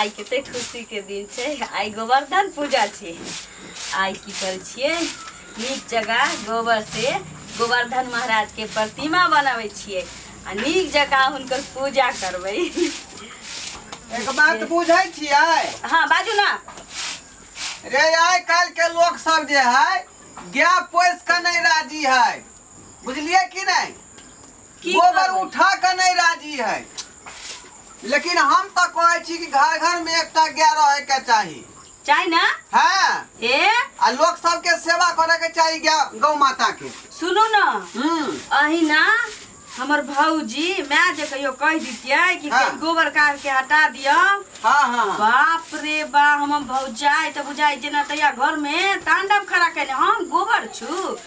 आई कते खुशी के दिन छे। आई गोवर्धन पूजा छे। आई की कर छिए नीक जगह गोबर से गोवर्धन महाराज के प्रतिमा बनावे छिए आ नीक जगह हुनकर पूजा करबै। एक बात बुझै छियै? हाँ बाजू ना। रे आइ काल के लोग सब जे है गाय पोस के नहीं राजी है, बुझलिए कि नहीं? गोबर उठा के नहीं राजी है, लेकिन हम तो कहे छी कि घर घर में एक गाय रहे के चाहिए ना। हाँ आ लोग सबके सेवा करे के चाहिए गौ माता के। सुनो ना अही ना हमर भौजी मैं जे कहियो कह दीतिए कि गोबर काट के हटा दियो। बाप रे बा हम भौजाई तो बुझाई जेना तैया घर में तांडव खड़ा कैले हम गोबर छु।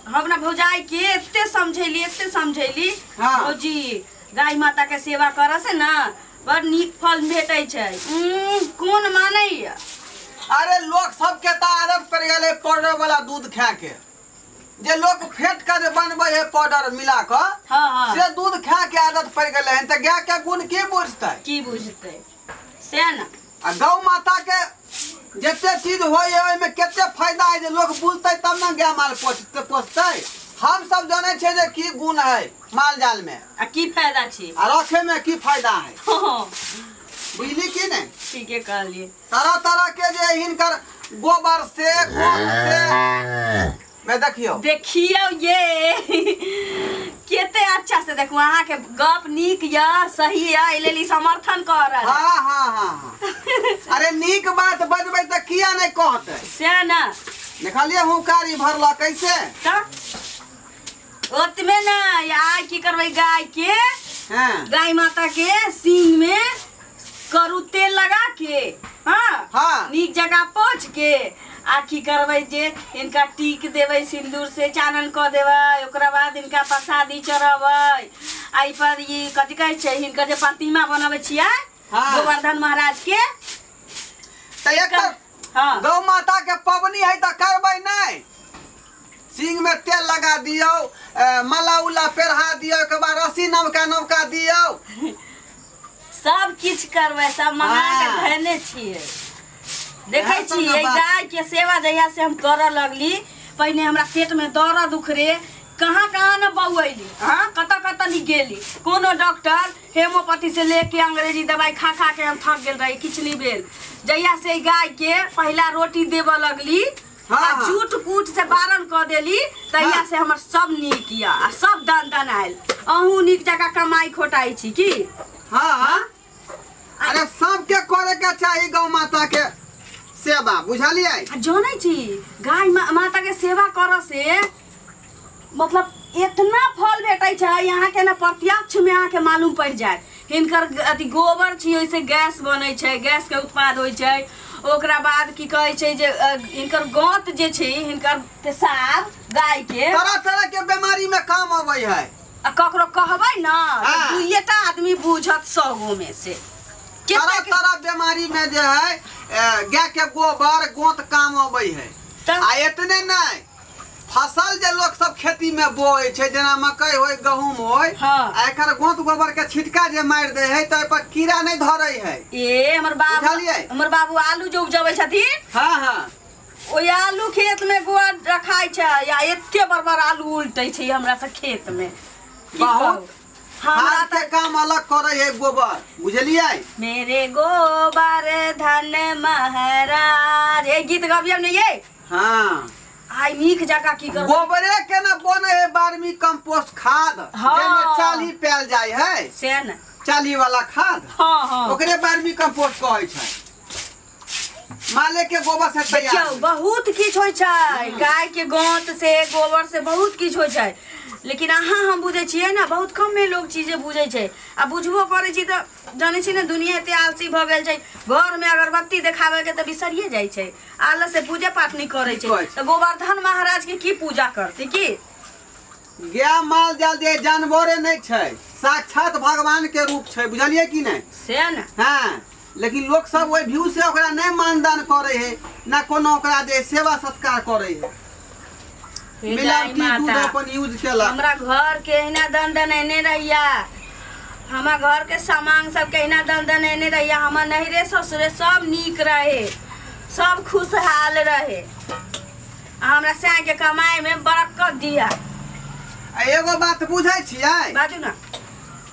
हमरा भौजाई के एते समझैली भौजी गाय माता के सेवा करे से ना बड़ नीक फल भेटै छै। कोन मानै? अरे लोग सबके तो आदत पड़ गए पाउडर वाला दूध खा के, जे लोग फेट कर बनबे है पाउडर मिला कर से दूध खा के आदत पड़ गए हैं। तो गाय के गुण की बुझते से ना। आ गौ माता के जिते चीज होय में केते फायदा है, जे लोग बुझते तब ना गाय माल पोसते। हम सब जाने छे जे की गुण है माल जाल में आ की फायदा छी आ रखे में की फायदा है, बुझली कि नहीं? ठीक है कहलिए। तरह तरह के जे हिनकर गोबर से मैं देखियो ये केते अच्छा से देखू अहाँ के गप नीक या सही या लेली समर्थन कर रहा है। हाँ अरे नीक बात बजबै त किया नहीं कहते से ना। देखलिए हुकारी भरला कैसे ओतमे ना या की करबै गाय के गाय माता के सींग में करू तेल लगा के नीक जगह पोंछ के आ की करबै जे इनका टीक देबै सिंदूर से चानन क देबै। ओकरा बाद इनका प्रसादी चढ़ाबै। आई पर ये कथि कहै छै इनका जे प्रतिमा बनाबै छियै गोवर्धन महाराज के त एकर गौ माता के पबनी है त करबै नहीं? सिंग में तेल लगा दियो, माला उला पेरहा दियो, के बाद रस्सी नवका दियो, सब किछ करबै। सब मंगा के धने छियै। देखे छियै गाय के सेवा जहिया से हम करऽ लगली पहले हमरा पेट में दर्द उखरे कहाँ न बउली कत नहीं गेली। कोनो डॉक्टर हेमोपैथी से लेके अंग्रेजी दवाई खा के हम थक गेल रही, किछ नहीं भेल। जहिया से गाय के पहला रोटी देव लगली झूठ कूट से बारण क देली तहिया से हमर सब नीक या आ सब दन आयल। अहू नीक जगह कमाई खोटाई छी की। अरे सबके करे के चाहिए गौ माता के सेवा, बुझलिए? जाने छी गाय माता के सेवा कर से मतलब इतना फल भेटै छै यहाँ के ना प्रत्यक्ष में यहाँ के मालूम पड़ जाए। हिनकर अथी गोबर छी ओइसे गैस बनै छै, गैस के उत्पाद होइ छै। ओकरा बाद की कहै छै जे हिनकर गौत जे छै हिनकर पेशाब गाय के तरह तरह के बीमारी में काम आबै है। आ ककरो कहबै ना दुइटा आदमी बुझत 100 गो में से तरह तरह बीमारी में जे है गाय के गोबर गोत काम आबै है। आ इतने नहीं फसल जे लोग सब खेती में बोए छै जेना मकई होय गहूम होय एकर गोत गोबर के छिटका जे मार दे है त पर कीड़ा नहीं धरै है। ए हमर बाबू आलू जो उपजबै छथिन ओइ आलू खेत में गोबर रखाई छै या एते बड़ आलू उल्टै छै हमरा से खेत में। बहुत हमरा के काम अलग करे है गोबर, बुझलिए? मेरे गोबर धन महाराज ये गीत गबियम ने ये। आई नीक जगह की कर गोबरे के ना बने है वर्मी कंपोस्ट खाद जेमे चाली पैल जाय है से न चाली वाला खाद ओकरे वर्मी कंपोस्ट कहै छै। माले के गोबर से तैयार बहुत किछ होय छै। गाय के गोंत से गोबर से बहुत किछ होय छै, लेकिन अहाँ हम बुझे छियै ना बहुत कम में लोग चीजें बुझे छै। आ बुझबो करे छी त जाने छी ना दुनिया एते आलसी भ गेल छै घर में अगरबत्ती देखावे के त बिसरिए जाय छै, आलस से पूजा पाठ नहीं करे छै। त गोवर्धन महाराज के की पूजा करते की? गाय माल जाल जे जानवरे नहीं छै, साक्षात भगवान के रूप छै, बुझलिए कि नहीं? से ना लेकिन लोग सब ओइ व्यू से ओकरा नहीं मानदान करे है ना कोनो ओकरा जे सेवा सत्कार करे है। मिलावटी दूध अपन यूज केला। हमरा घर के हिना दन एने रहिया हमार घर के सामान सब कहना दन एने रहिया हमार नहरे ससुरे सब नीक रहे, सब खुशहाल रहे, हमरा से के कमाई में बरकत दिया। एगो बात बुझै छियै? बाजू ना।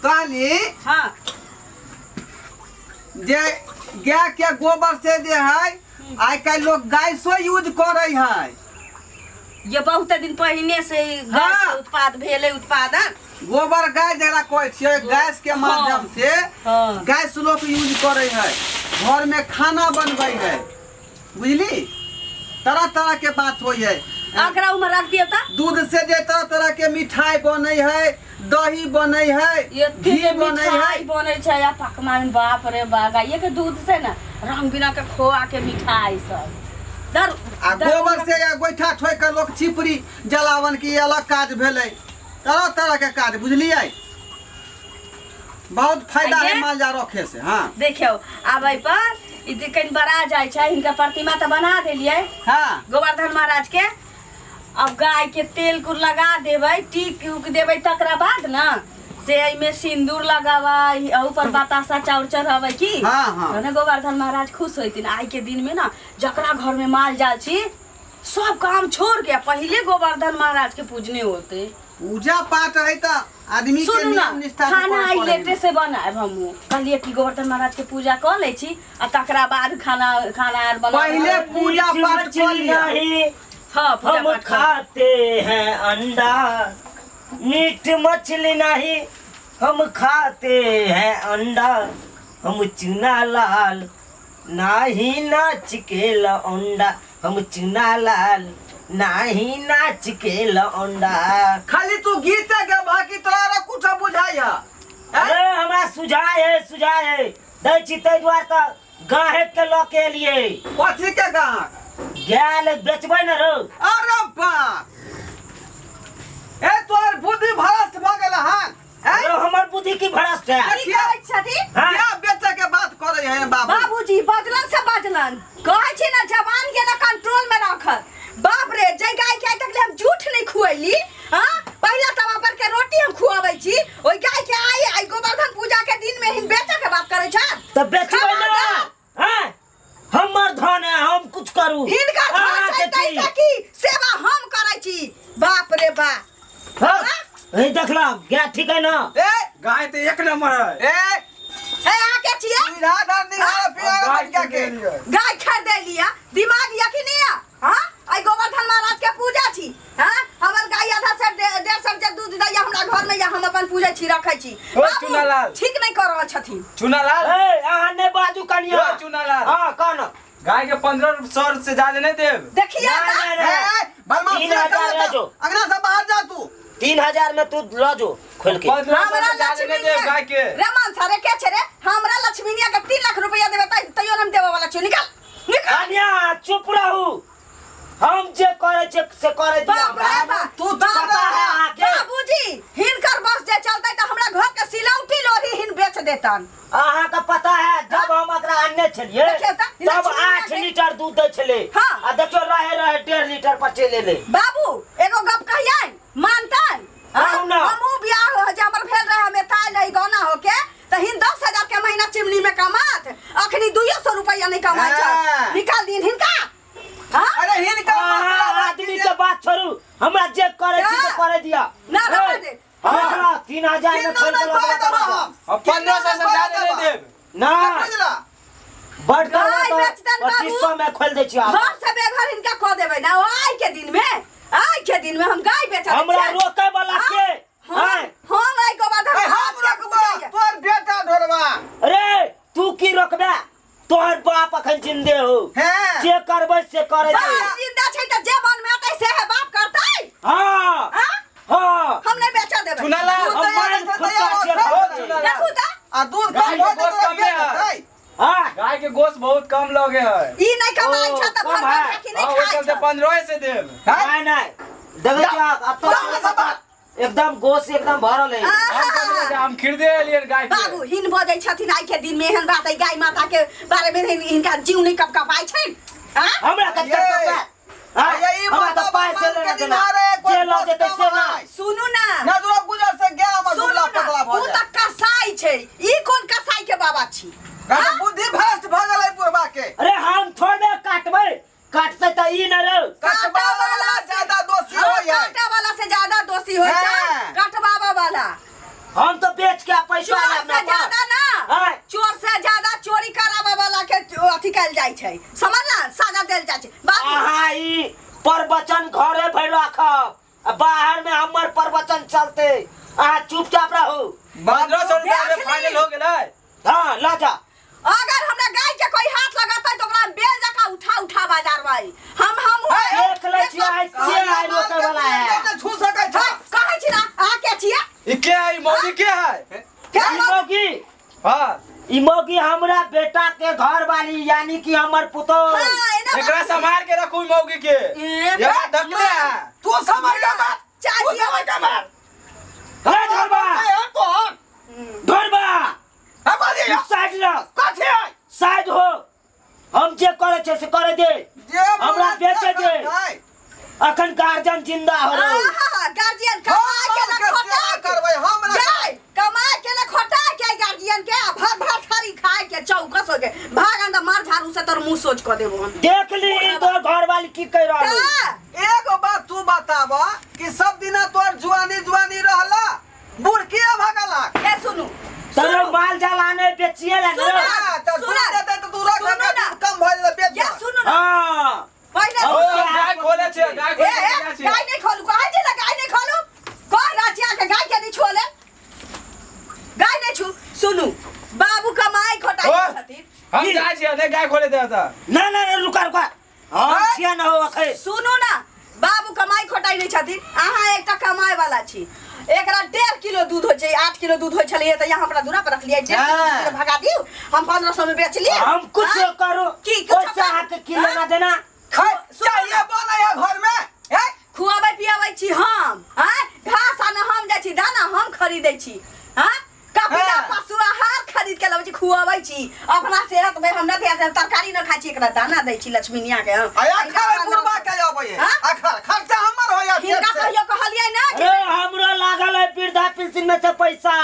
कहली हाँ जे गाय के गोबर से जे है आज कल लोग गैसो यूज करे है। ये बहुत दिन पहले से गैस के उत्पाद भेले उत्पादन। गोबर गैस जरा कहै छियै, गैस के माध्यम से गैस लोग यूज करे है, घर में खाना बनबै है, बुझली? तरह तरह के बात होई है। अकरा उमर रख दियो ता दूध से जे तरह तरह के मिठाई बनै है, दही बनै है, घी बनै है, बनै छै या पकवान। बाप रे बागा ये के दूध से ना रंग बिना के खोआ के मिठाई सब दर आ गोबर से या गोइठा ठोक के लोग चिपरी जलावन की अलग काज भेलै, तरह तरह के काज, बुझलियै? बहुत फायदा है माल जा रखे से। हाँ देखियो आबै पर ई कहीं बड़ा जाय छै, इनका प्रतिमा तो बना देलिए। हाँ गोवर्धन महाराज के अब गाय के तेल कुर लगा देबै, टीक उक देबै, तकरा बाद ना से में सिंदूर लगावा, ऊपर बतासा चाउर चढ़ावे की। हाँ हाँ ना गोवर्धन महाराज खुश होइतिन। आज के दिन में ना जकरा घर में माल जाल छी सब काम छोड़ के पहले गोवर्धन महाराज के पूजने होते। पूजा पाठ है तो आदमी के नियम निष्ठा से खाना आई करे लेटे से बनाए हमहू कहलिए कि गोवर्धन महाराज के पूजा कर ले छी आ तकरा बाद खाना आर बना। पहले पूजा पाठ कर लिया। हाँ हम खाते हैं अंडा, मीट मछली नहीं, हम खाते हैं अंडा, हम चुना लाल नहीं नाच के लौंडा, हम चुना लाल नहीं नाच के लौंडा। खाली तू गीत के बाकी तोरा कुछ बुझाई है? अरे हमरा सुझाए है दै छी तै दुआर त गाहे के ल के लिए। कथी के गाहक? गाल बेचबै न रो। अरे बाप, ए तोर बुद्धि भ्रष्ट भ गेल हन। अरे हमर बुद्धि की भ्रष्ट है? क्या बेचे के बात करे है बाबू? बाबूजी बजलन से बजलन कहै छी ना, जवान के ना कंट्रोल में रखत। बाप रे जय गाय के तक हम झूठ नहीं खुएली। हां पहला तवा पर के रोटी हम खुआबै छी, ओई गाय के आई गोवर्धन पूजा के दिन में ही बेचे के बात करे छ। त बेचबै ना? हां हमर धन है, हम कुछ करू। इनका धन छै तैसा की सेवा हम करै छी। बाप रे बाप। हां ए देखला गाय ठीक है ना? ए गाय तो एक नंबर है। ए आके छिए निराधर निहार पिया क्या के गाय खरीद लिया, दिमाग यकीन है। हां आई गोवर्धन महाराज के पूजा छी। हां हमर गाय आधा से 1.5 से दूध दैया हमरा घर में, या हम अपन पूजा छी रखै छी। ओ चुनालाल ठीक नहीं कर रहल छथिन। चुनालाल ए अहाँ ने बाजू कनिया। ओ चुनालाल हां कौन गाय के 1500 से ज्यादा नहीं देब। देखिए बलमा 3000 ले जो, अगला से बाहर जा तू। 3000 में तू ल जो खोल के। 1500 से ज्यादा नहीं देब गाय के। रमन सारे के छे रे, हमरा लक्ष्मीनिया के 3 लाख रुपया देबे तइयो हम देबे वाला छी। निकाल निकाल। कनिया चुप रहू, हम जे करे छे से करे दिया। बाप रे बाप, तू पता है आके बाबूजी हिनकर बस जे चलतै त हमरा घर के सिलौटी लोरी हिन बेच देतन। अहाँ का पता है जब हम एकरा अन्ने छलिए देखिए त, तब 8 लीटर दूध दे छले। हाँ। आ देखियो रहे 1.5 लीटर पर चले ले। बाबू एगो गप कहियन मानतन। कहू ना। हमहू बियाह हो जे हमर भेल रहे, हमें ताय नहीं गौना होके त हिन 10,000 के महीना चिमनी में कमात, अखनी 200 रुपया नहीं कमाई छ। निकाल दिन हिनका। हां अरे हिनका आदमी के बात छोड़ू, हमरा जे करे छी से करे दिया। ना रह दे। हां 3000 में खोल के अब 1500 से ज्यादा नहीं देब। ना बुझला? बढ़ कर गाय बेचतन बाबू। 2500 में खोल दे छी। घर से बेघर हिनका कह देबै ना। आज के दिन में हम गाय बेचब। हमरा रोके वाला के हां हम आई गोवर्धन हम रखबा तोर बेटा ढोरबा। अरे तू की रोकबे? तोहर बाप अखन जिंदे हो, हैं जे करबै से करे दे। बाप जिंदा छै त जे मन में आतै से है बाप करतै। हां हां हां हम नहीं बेचा देबै। चुनालाल दूध दैया हमारे तो खुद दैया का चेक और हो खाओ। चुनालाल। देखू त आ दूध गाय कम के हो गोश्त तो कमे है। बेच। हां गाय के गोश्त बहुत कम लगे है। ई नहीं कमाई छ त ओ, भर कम है। भर के नहीं और खाई चलते छ। 1500 से देब। नहीं नहीं देखो क्या अब तो एकदम गोश एकदम भरल है। हम खरीदे लिए गाय के। बाबू हिन बजै छथिन आई के दिन में एहन बात है गाय माता के बारे में हिनका जीव नहीं कपकपाई छै। हां हमरा कत ये- पता यही हमरा बात तो पैसे बाबा लेना के देना दिनारे कोई जे लो जे दोस्त कैसे ना कमाई। सुनू ना ना दूर गुजर से गया हम सुनू दुबला ना पतला ऊ भ त कसाई छै ई कोन कसाई के बाबा छी बुद्धि भ्रष्ट भ गेलै पुरबा के। अरे हम थोड़े काटबै काटते त ई न रहो कटवा वाला ज्यादा दोषी होय है। काटा वाला से ज्यादा दोषी होय छै कटवावा वाला। हम तो बेच के पैसा चोर से ज्यादा ना हां चोर से ज्यादा चोरी करावा वाला के अथी कैल जाय छै समझला सजा देल जाय छै। बाबू आहा ई प्रवचन घरे भर राखब बाहर में हमर प्रवचन चलते आ चुपचाप रहो। 1500 रुपया में फाइनल हो गेलै। हां ला जा। अगर हमरा गाय के कोई हाथ लगाता तो ओकरा बेल जका उठा बाजार भाई हम देख ले छियै आइ रोके वाला है छू सकै छै कहै छी ना आ के छियै ई के है मौगी के है? ई मौगी हां ई मौगी हमरा बेटा के घर वाली यानी कि हमर पुतो। एकरा संभाल के रखू मौगी के। ये धकले है तू समझ के बात चाहिए समझ के बात। हे धरबा तो धरबा अब बोलिए साइड रह कथि है साइड हो हम जे करे छै से करे दे जे हमरा बेचे दे। अखन गार्जियन जिंदा हो रहो गार्जियन कमाए के ना खोटा करबै हम जाय कमाए के ना खोटा के गार्जियन के भर भर थारी खाए के चौकस हो के भाग अंदर मार झाड़ू से तोर मुंह सोच क देबो हम। देख ली तो घर वाली की कह रहल एगो बात तू बताब कि सब दिना तोर जुआनी रहला बुढ़किया भगला ए सुनु तेरे माल जाल आने बेचिए ले तो तू देते तो तू रख के कम भ जाए बेच या सुनु ना हां पहले ओ गाय खोले छै गाय खोले छै। गाय नहीं खोलू काहे जे गाय नहीं खोलू कोई राजिया के गाय के नहीं छोले गाय नहीं छू। सुनु बाबू कमाई खोटाई खातिर हम जाय छी ने गाय खोले दे त ना ना रुका रुका हम छिया न हो अखे। सुनु ना बाबू कमाई खोटाई नहीं छथिन अहाँ एकटा कमाई वाला छी। एकरा 1.5 किलो दूध होय छै 8 किलो दूध होय छलिए त यहाँ हमरा दूरा पर रख लियै 1.5 किलो भगा दियो हम 1500 में बेच लिए। हम कुछ करो की पैसा के किलो ना देना चाहिए बनै है घर में है खुआबै पियाबै छी हम हैं घास आना हम जाय छी दाना हम खरीदै छी हैं कपिला पशु आहार खरीद के लाबै छी खुआबै छी अपना सेहत में हमरा ध्यान तरकारी न खाइ छी एकरा दाना दै छी लक्ष्मीनिया के आखर पुरबा के आबै है आखर खर्चा हमर होय हिनका कहियो कहलियै ना कि अरे हमरो लागल है वृद्धा पेंशन में से पैसा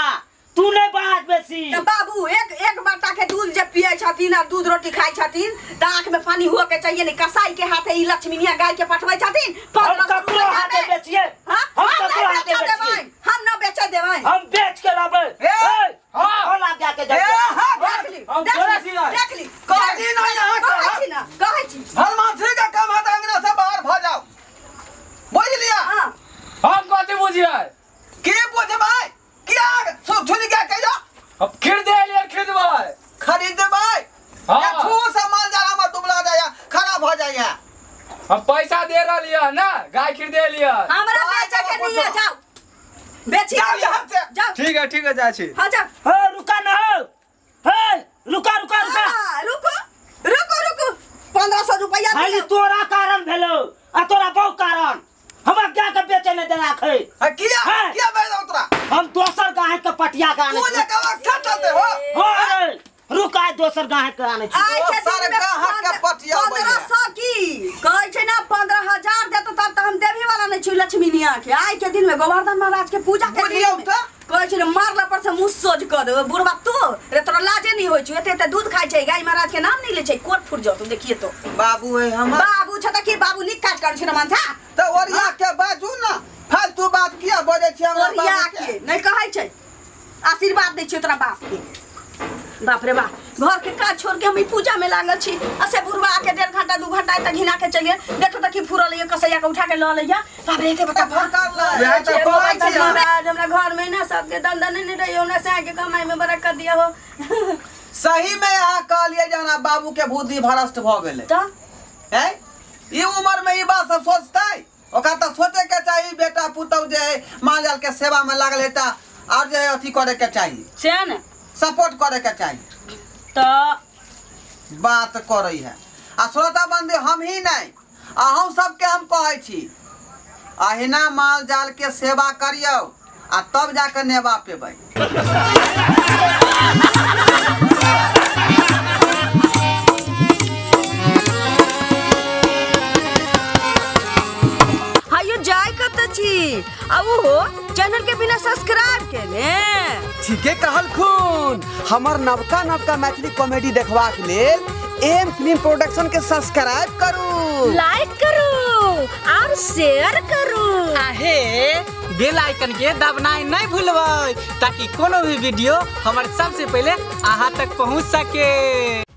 तू ने बात बेसी। त बाबू एक बाटा के दूध जे पियै छथिन और दूध रोटी खाइ छथिन त आंख में पानी हुआ के चाहिए नहीं कसाई के हाथे ई लक्ष्मीनिया गाय के पठबै छथिन 1500 रुपया हाथे बेचिए हम ककरो हाथे बेचिए हम न बेचे देबै हम बेच के लाबै हां ला जा के देख ली हम थोड़ा सी ना देख ली कहली नहीं यहाँ कहै छी हलमाथी का काम है अंगना से बाहर भ जाओ बुझ लिया। हां हम कथि बुझिए की बुझबै क्या सुनी क्या कहियो अब खरीदबै खरीदबै हां या छू सामान जरा में दुबला जाया खराब हो जाया। हम पैसा दे रहलिए ना गाय खरीदे लिए। हमरा बेचे के नहीं है जाओ बेची जाओ ठीक है जाय छी। हां जाओ हो रुका न हो हे रुका रुका रुका रुको 1500 रुपया खाली तोरा कारण भेलो आ तोरा बहु कारण हमरा क्या के बेचे ने देना खे किया बेच उतरा हम दोसर गाय के पटिया के आने तू ले के वक्त चलते हो अरे रुका दोसर गाय के आने छी आज के दोसर दिन में गाहक के पटिया 1500 की कहै छै ना 15000 देतो तब त हम देवी वाला नहीं छी लक्ष्मीनिया के आज के दिन में गोवर्धन महाराज के पूजा के बोलियौ त कहै छै मारला पर से मुंह सोज कर दे बुढ़वा तो रे तोरा लाजे नहीं होय छै एते दूध खाइ छै गाय महाराज के नाम नहीं ले छै कोट फुट जाओ तुम देखिए तो बाबू है हमर बाबू छ त की बाबू निक काट कर छै मानसा त ओरिया के बाजू ना फालतू बात किया बोले छी हमर ओरिया बाबू के नहीं कहै छै आशीर्वाद दै छै तोरा बाप के बाप रे बाप घर के काज छोड़ के हम पूजा में लागल छी असे बुढ़वा के 1.5 घंटा 2 घंटा तक घिना के चलिए देखो त की फुरल ये कसैया के उठा के ल लैया बाप रे एते बता यहां तो कहै छी आज हमरा घर में ना सबके दंदन नहीं रहियो ना से के कमाई में बरकत दिया हो सही में यहाँ कहलिए जना बाबू के बुद्धि भ्रष्ट भ गेले त है ई उम्र में ई बात सब सोचतै ओका त सोचे के चाहिए बेटा पुतौ जे माल जाल के सेवा में लागल है त और जे अथी करे के चाहिए से न सपोर्ट करे के चाहिए त बात करई है आ श्रोता बंधु हम ही नहीं अहूँ सबके हम कहै छी अहिना माल जाल के सेवा करियो आ तब जाके नेबा पेबै। हायो जाय कत छी आ वो चैनल के बिना सब्सक्राइब के ने ठीके कहल खून हमर नवका मैथिली कॉमेडी देखबाक लेल एम फिल्म प्रोडक्शन के सब्सक्राइब करू, लाइक करू और शेयर करू आहे बेल आइकन के दबनाई नहीं भूलबै ताकि कोनो भी वीडियो हमारे सबसे पहले अहाँ तक पहुंच सके।